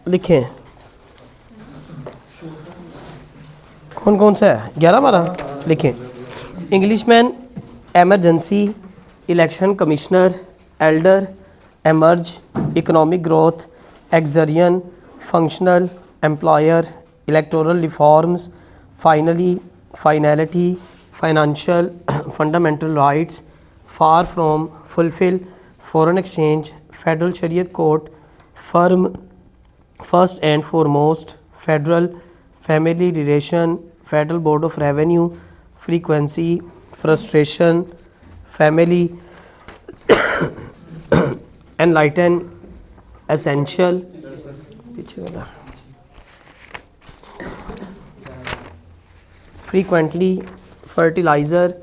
लिखें कौन कौन सा है 11 12 लिखें Englishman emergency election commissioner elder emerge economic growth एक्सरियन functional employer electoral reforms finally finality financial fundamental rights far from fulfil foreign exchange federal Shariat court firm first and foremost federal family relation federal board of revenue frequency frustration family enlighten essential पीछे वाला frequently fertiliser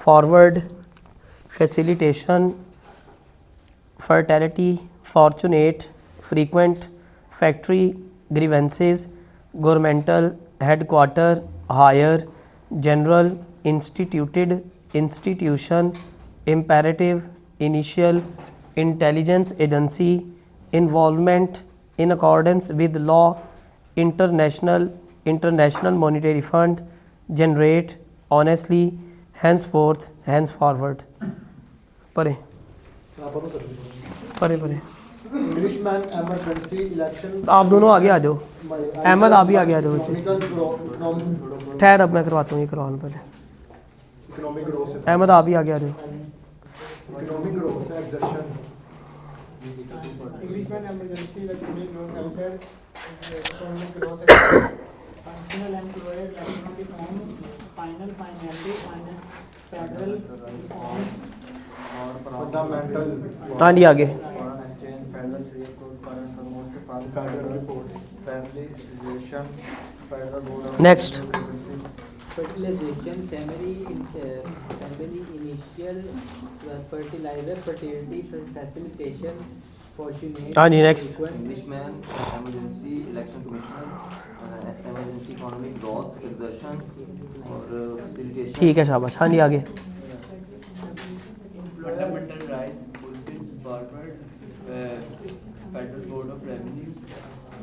forward facilitation fertility fortunate frequent factory grievances governmental headquarter higher general instituted institution imperative initial intelligence agency involvement in accordance with law international monetary fund generate honestly hence forward pray pray परे Englishman emergency election आप दोनों आगे आ जाओ अहमद आप भी आगे आ जाओ बच्चे ठहर अब मैं करवाता हूँ ये करवा लूँ पहले इकोनॉमिक ग्रोथ अहमद आप भी आगे आ जाओ economic growth exertion Englishman emergency electronic growth welfare economic growth functional employer electronic reform final finality final federal reform fundamental हाँ जी आगे next fertilization family initial fertilizer fertility facilitation fortunate हाँ जी next Englishman, emergency election commissioner, emergency economic growth, exertion और facilitation. ठीक है शाबाश हाँ जी आगे Fundamental rights fulfilled forward, Federal Board of Revenue,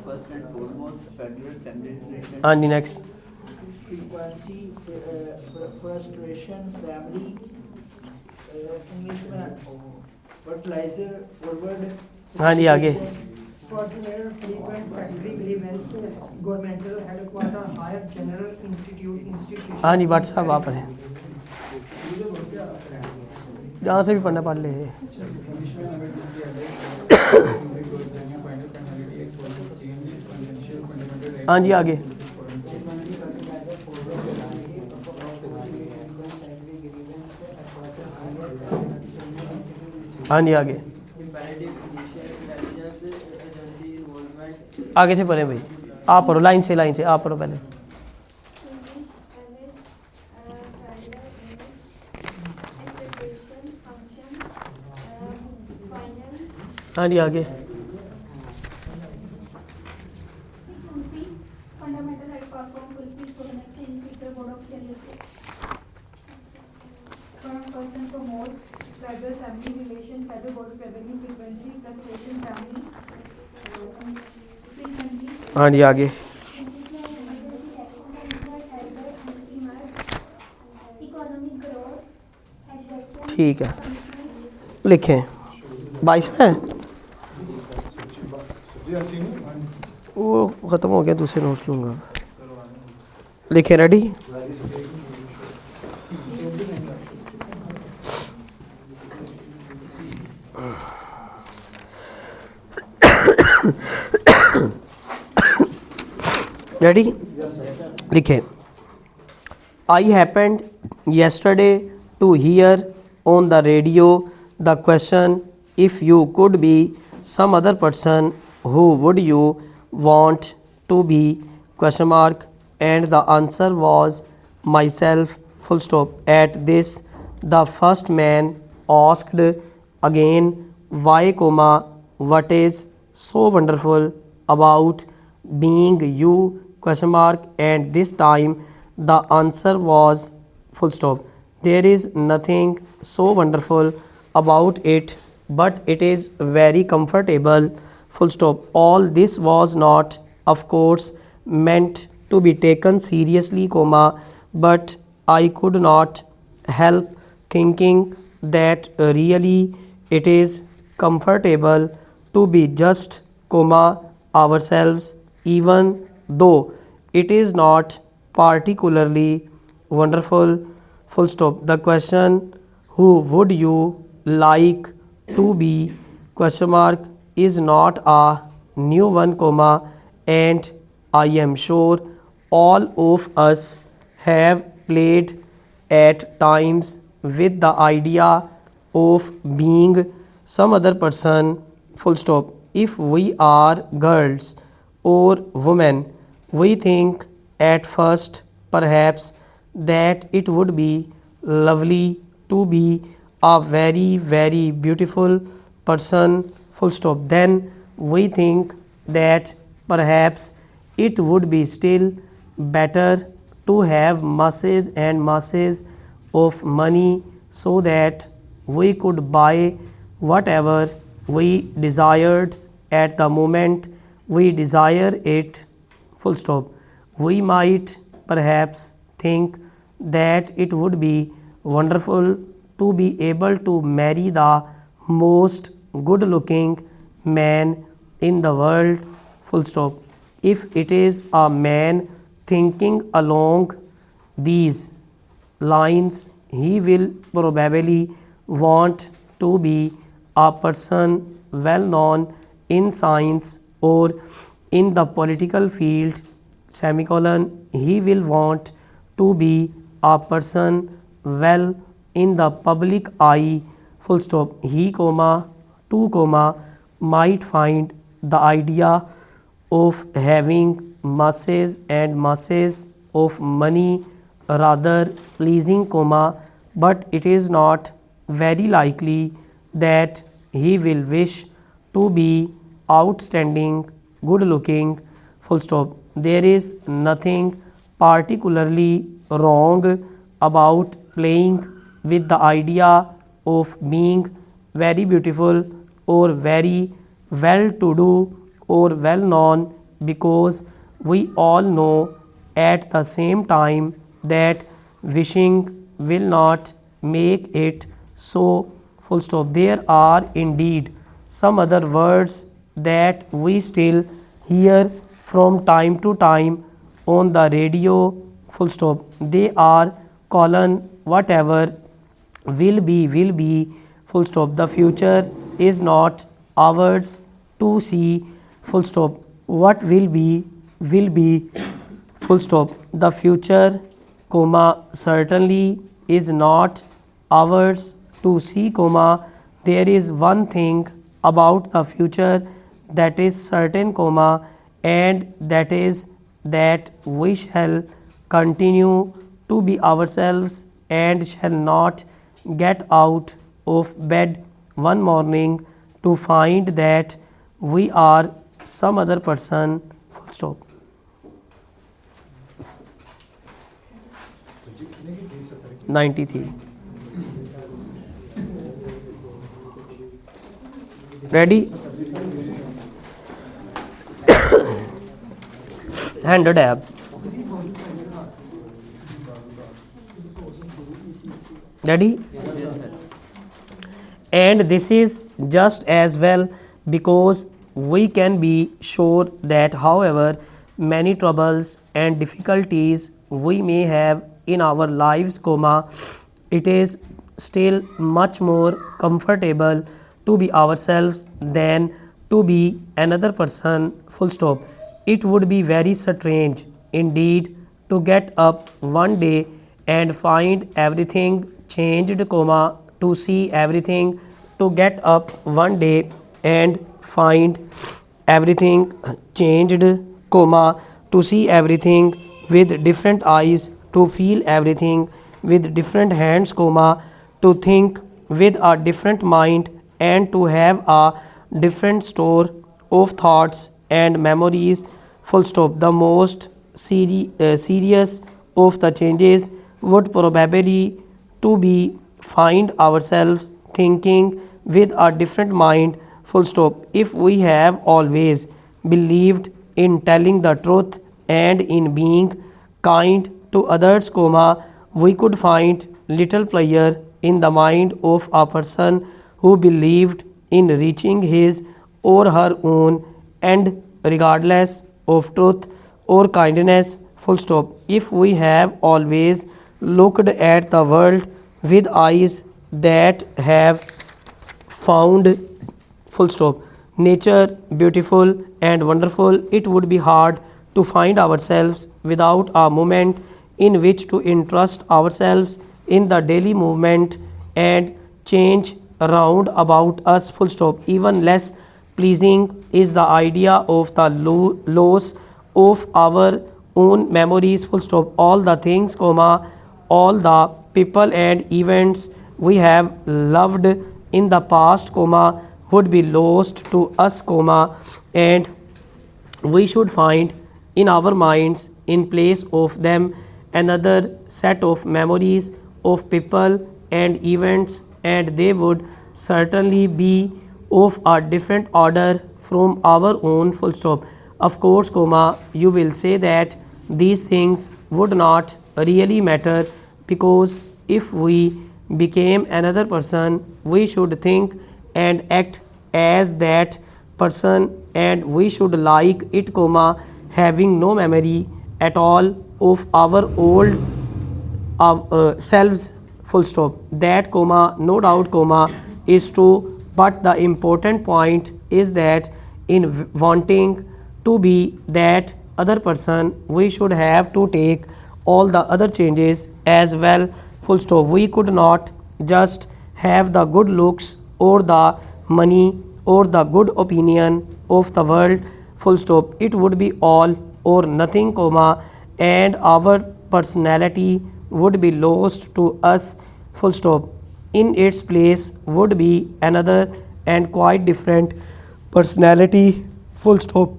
first and foremost, Federal Family Relation. हाँ जी next frequency frustration family Englishman fertilizer forward हाँ जी आगे Fortunate frequent factory grievance governmental headquarter higher general institution हाँ जी भट्ट साहब आप पढ़ें जहाँ से भी पढ़ना पढ़ ले हाँ जी आगे हाँ जी आगे आगे से पढ़ें भाई आप पढ़ो लाइन से आप पढ़ो पहले हाँ जी आगे fundamental right platform fulfill connect in Federal Board of From person to more federal family relation, Federal Board of Revenue frequency, fluctuation family, frequency. हाँ जी आगे Economic growth, ठीक है लिखें 22 में वो ख़त्म हो गया दूसरे नोट्स लूँगा लिखें रेडी रेडी लिखें I happened yesterday to hear on the radio the question if you could be some other person who would you want to be question mark and the answer was myself full stop at this the first man asked again why comma what is so wonderful about being you question mark and this time the answer was full stop there is nothing so wonderful about it but it is very comfortable full stop. All this was not, of course, meant to be taken seriously, comma, but I could not help thinking that really it is comfortable to be just, comma, ourselves, even though it is not particularly wonderful, full stop. The question, who would you like to be, question mark, is not a new one, comma, and I am sure all of us have played at times with the idea of being some other person, full stop. If we are girls or women, we think at first perhaps that it would be lovely to be a very beautiful person, full stop. Then we think that perhaps it would be still better to have masses and masses of money so that we could buy whatever we desired at the moment we desire it, full stop. We might perhaps think that it would be wonderful to be able to marry the most good looking man in the world, full stop. If it is a man thinking along these lines, he will probably want to be a person well known in science or in the political field, semicolon. He will want to be a person well in the public eye, full stop. He, comma, too, comma, might find the idea of having masses and masses of money rather pleasing, comma, but it is not very likely that he will wish to be outstanding good looking, full stop. There is nothing particularly wrong about playing with the idea of being very beautiful or very well to do or well known, because we all know at the same time that wishing will not make it so, full stop. There are indeed some other words that we still hear from time to time on the radio, full stop. They are colon whatever will be, full stop. The future is not ours to see, full stop. What will be, full stop. The future, comma, certainly is not ours to see, comma. There is one thing about the future that is certain, comma, and that is that we shall continue to be ourselves and shall not get out of bed one morning to find that we are some other person, full stop. '93. Ready? Hand a dab. Ready? And this is just as well, because we can be sure that however many troubles and difficulties we may have in our lives, comma, it is still much more comfortable to be ourselves than to be another person, full stop. It would be very strange indeed to get up one day and find everything changed, comma, to see everything, to get up one day and find everything changed, comma, to see everything with different eyes, to feel everything with different hands, comma, to think with a different mind, and to have a different store of thoughts and memories, full stop. The most serious of the changes would probably to be find ourselves thinking with a different mind, full stop. If we have always believed in telling the truth and in being kind to others, comma, we could find little pleasure in the mind of a person who believed in reaching his or her own end regardless of truth or kindness, full stop. If we have always looked at the world with eyes that have found, full stop, nature beautiful and wonderful, it would be hard to find ourselves without a moment in which to interest ourselves in the daily movement and change around about us, full stop. Even less pleasing is the idea of the loss of our own memories, full stop. All the things, comma, all the people and events we have loved in the past, comma, would be lost to us, comma, and we should find in our minds in place of them another set of memories of people and events, and they would certainly be of a different order from our own, full stop. Of course, comma, you will say that these things would not really matter, because if we became another person we should think and act as that person, and we should like it, comma, having no memory at all of our old selves, full stop. That, comma, no doubt, comma, is true, but the important point is that in wanting to be that other person we should have to take all the other changes as well, full stop. We could not just have the good looks or the money or the good opinion of the world, full stop. It would be all or nothing, comma, and our personality would be lost to us, full stop. In its place would be another and quite different personality, full stop.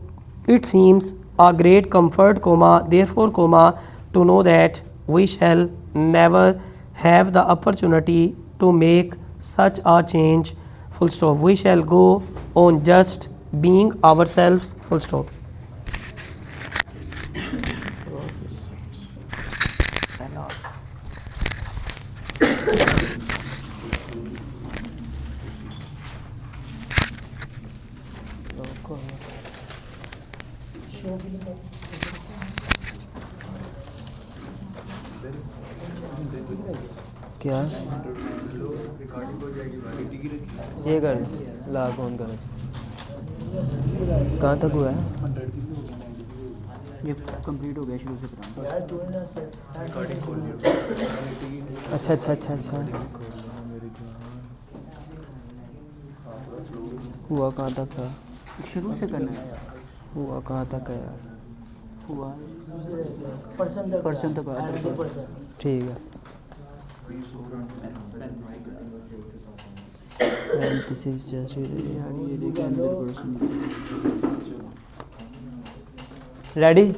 It seems a great comfort, comma, therefore, comma, to know that we shall never have the opportunity to make such a change, full stop. We shall go on just being ourselves, full stop. क्या ये कर ला कौन कर कहाँ तक हुआ है ये कंप्लीट हो गया शुरू से अच्छा अच्छा अच्छा अच्छा हुआ कहाँ तक था शुरू से करना है हुआ कहाँ तक है यार हुआ परसेंट तक ठीक है and this is just ready.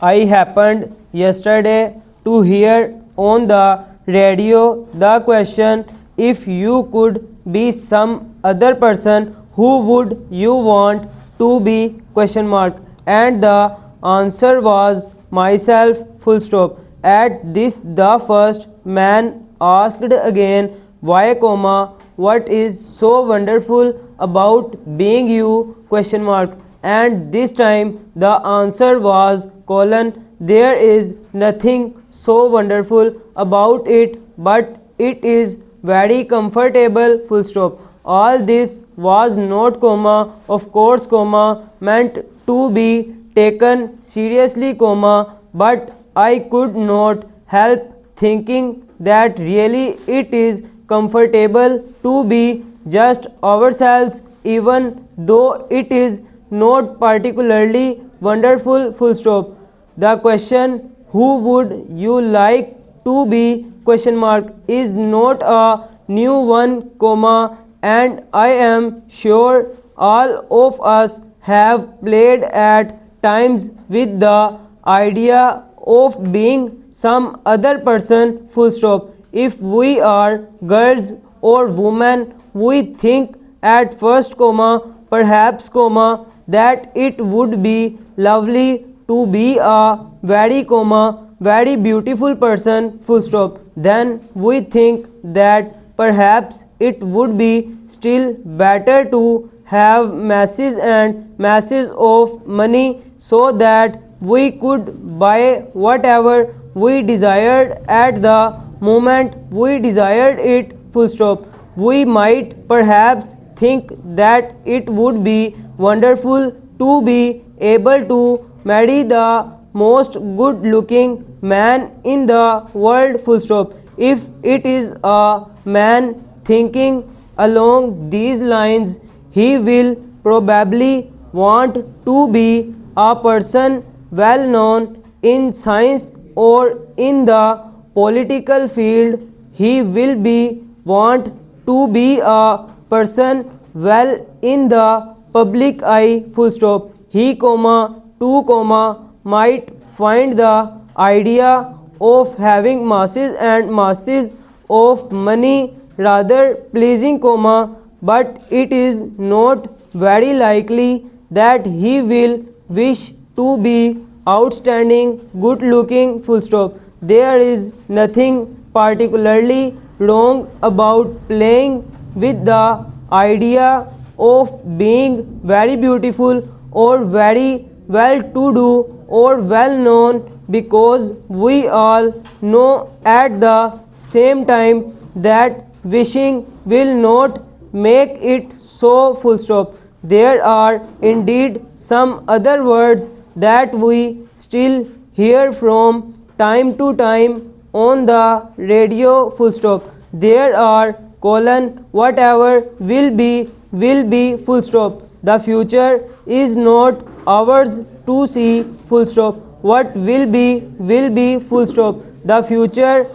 I happened yesterday to hear on the radio the question, if you could be some other person, who would you want to be, question mark, and the answer was myself, full stop. At this the first man asked again, why, comma, what is so wonderful about being you, question mark, and this time the answer was colon, there is nothing so wonderful about it, but it is very comfortable, full stop. All this was not, comma, of course, comma, meant to be taken seriously, comma, but I could not help thinking that really it is comfortable to be just ourselves, even though it is not particularly wonderful, full stop. The question, who would you like to be, question mark, is not a new one, comma, and I am sure all of us have played at times with the idea of being some other person, full stop. If we are girls or women, we think at first comma perhaps comma that it would be lovely to be a very comma very beautiful person full stop. Then we think that perhaps it would be still better to have masses and masses of money so that we could buy whatever we desired at the moment we desired it full stop. We might perhaps think that it would be wonderful to be able to marry the most good looking man in the world full stop. If it is a man thinking along these lines, he will probably want to be a person well known in science or in the political field. He will be want to be a person well in the public eye full stop. He comma too comma might find the idea of having masses and masses of money rather pleasing comma, but it is not very likely that he will wish to be outstanding good looking full stop. There is nothing particularly wrong about playing with the idea of being very beautiful or very well to do or well known, because we all know at the same time that wishing will not make it so full stop. There are indeed some other words that we still hear from time to time on the radio full stop. There are colon whatever will be full stop. The future is not ours to see full stop. What will be full stop. The future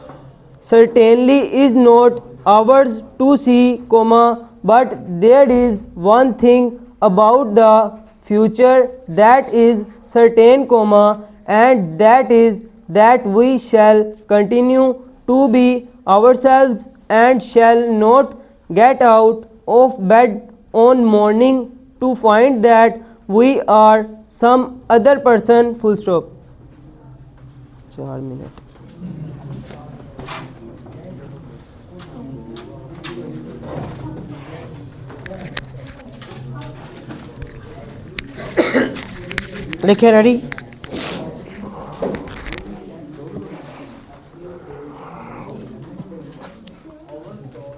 certainly is not ours to see comma, but there is one thing about the future that is certain comma, and that is that we shall continue to be ourselves and shall not get out of bed on morning to find that we are some other person full stop. 4 minute. लिखे ready.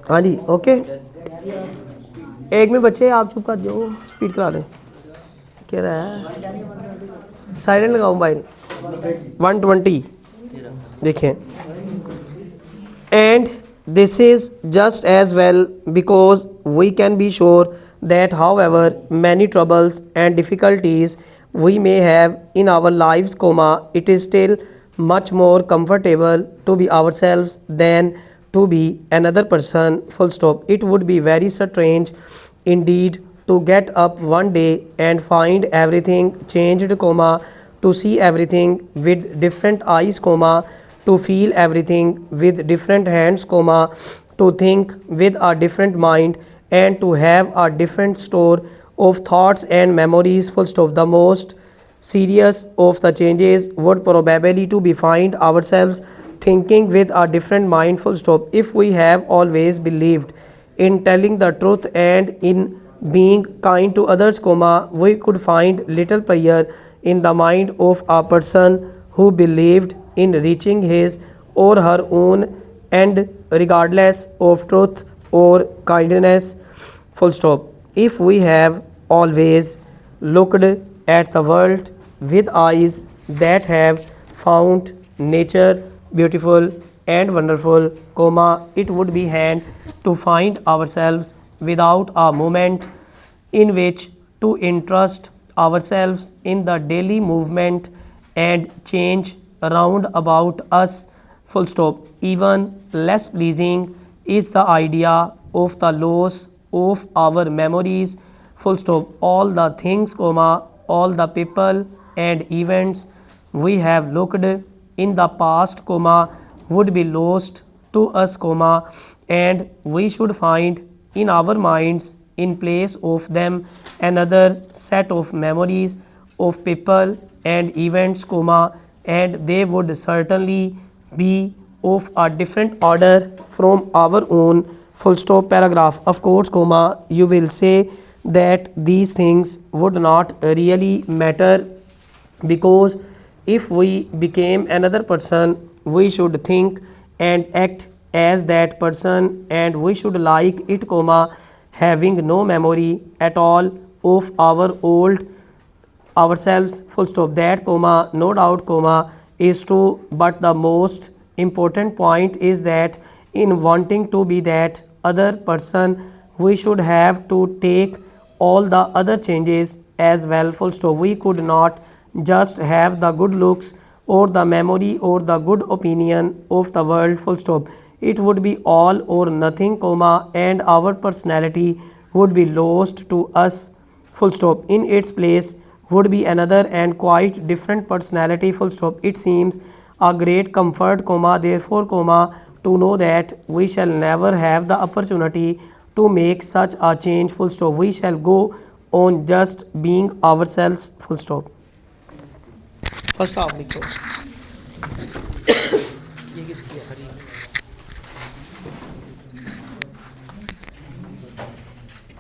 हाँ जी okay. एक में बच्चे आप चुप कर दो, speed करा दें। क्या रहा है, साइलेंट लगाओ मोबाइल। 120 देखें। And this is just as well because we can be sure that however many troubles and difficulties we may have in our lives comma, it is still much more comfortable to be ourselves than to be another person full stop. It would be very strange indeed to get up one day and find everything changed comma, to see everything with different eyes comma, to feel everything with different hands comma, to think with a different mind, and to have a different store of thoughts and memories full stop. The most serious of the changes would probably to be find ourselves thinking with a different mind full stop. If we have always believed in telling the truth and in being kind to others comma, we could find little pleasure in the mind of a person who believed in reaching his or her own end regardless of truth or kindness full stop. If we have always looked at the world with eyes that have found nature beautiful and wonderful comma, it would be hand to find ourselves without a moment in which to interest ourselves in the daily movement and change around about us full stop. Even less pleasing is the idea of the loss of our memories full stop. All the things comma, all the people and events we have looked in the past comma would be lost to us comma, and we should find in our minds in place of them another set of memories of people and events, comma, and they would certainly be of a different order from our own, full stop, paragraph. Of course, comma, you will say that these things would not really matter, because if we became another person we should think and act as that person, and we should like it, comma, having no memory at all of our old ourselves, full stop. That, comma, no doubt, comma, is true, but the most important point is that in wanting to be that other person we should have to take all the other changes as well, full stop. We could not just have the good looks or the memory or the good opinion of the world, full stop. It would be all or nothing, comma, and our personality would be lost to us, full stop. In its place would be another and quite different personality, full stop. It seems a great comfort, comma, therefore, comma, to know that we shall never have the opportunity to make such a change, full stop. We shall go on just being ourselves, full stop. First आप लिखो ये किसकी है हरी